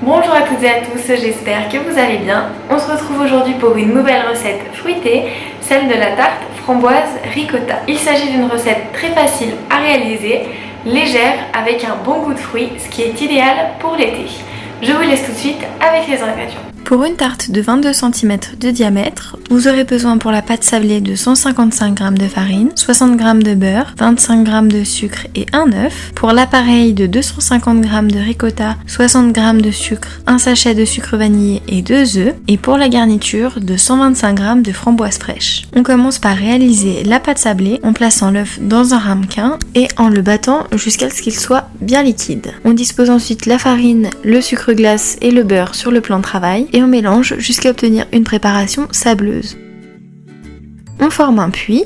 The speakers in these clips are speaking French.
Bonjour à toutes et à tous, j'espère que vous allez bien. On se retrouve aujourd'hui pour une nouvelle recette fruitée, celle de la tarte framboise ricotta. Il s'agit d'une recette très facile à réaliser, légère, avec un bon goût de fruits, ce qui est idéal pour l'été. Je vous laisse tout de suite avec les ingrédients. Pour une tarte de 22 cm de diamètre, vous aurez besoin pour la pâte sablée de 155 g de farine, 60 g de beurre, 25 g de sucre et un œuf. Pour l'appareil de 250 g de ricotta, 60 g de sucre, un sachet de sucre vanillé et 2 œufs. Et pour la garniture, de 125 g de framboises fraîches. On commence par réaliser la pâte sablée en plaçant l'œuf dans un ramequin et en le battant jusqu'à ce qu'il soit bien liquide. On dispose ensuite la farine, le sucre glace et le beurre sur le plan de travail et on mélange jusqu'à obtenir une préparation sableuse. On forme un puits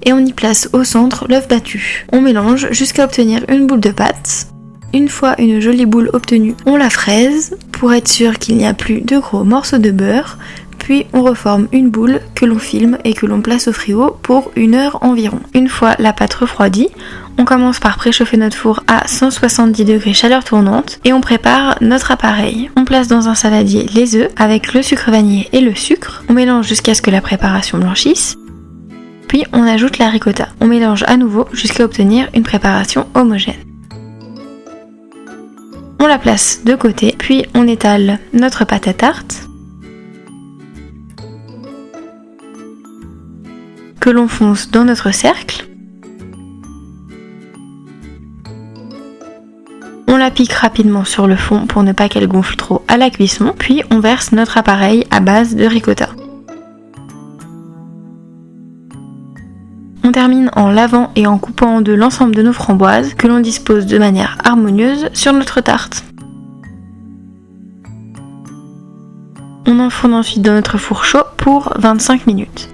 et on y place au centre l'œuf battu. On mélange jusqu'à obtenir une boule de pâte. Une fois une jolie boule obtenue, on la fraise pour être sûr qu'il n'y a plus de gros morceaux de beurre. Puis on reforme une boule que l'on filme et que l'on place au frigo pour 1 heure environ. Une fois la pâte refroidie, on commence par préchauffer notre four à 170 degrés chaleur tournante et on prépare notre appareil. On place dans un saladier les œufs avec le sucre vanillé et le sucre. On mélange jusqu'à ce que la préparation blanchisse. Puis on ajoute la ricotta. On mélange à nouveau jusqu'à obtenir une préparation homogène. On la place de côté, puis on étale notre pâte à tarte que l'on fonce dans notre cercle. On la pique rapidement sur le fond pour ne pas qu'elle gonfle trop à la cuisson, puis on verse notre appareil à base de ricotta. On termine en lavant et en coupant en deux l'ensemble de nos framboises que l'on dispose de manière harmonieuse sur notre tarte. On enfourne ensuite dans notre four chaud pour 25 minutes.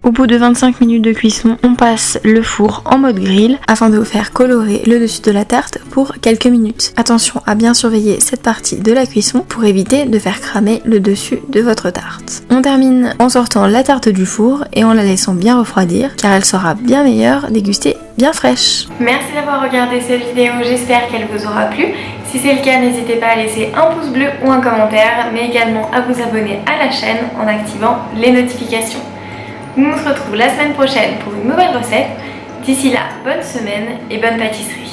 Au bout de 25 minutes de cuisson, on passe le four en mode grill afin de vous faire colorer le dessus de la tarte pour quelques minutes. Attention à bien surveiller cette partie de la cuisson pour éviter de faire cramer le dessus de votre tarte. On termine en sortant la tarte du four et en la laissant bien refroidir car elle sera bien meilleure dégustée bien fraîche. Merci d'avoir regardé cette vidéo, j'espère qu'elle vous aura plu. Si c'est le cas, n'hésitez pas à laisser un pouce bleu ou un commentaire, mais également à vous abonner à la chaîne en activant les notifications. Nous on se retrouve la semaine prochaine pour une nouvelle recette. D'ici là, bonne semaine et bonne pâtisserie.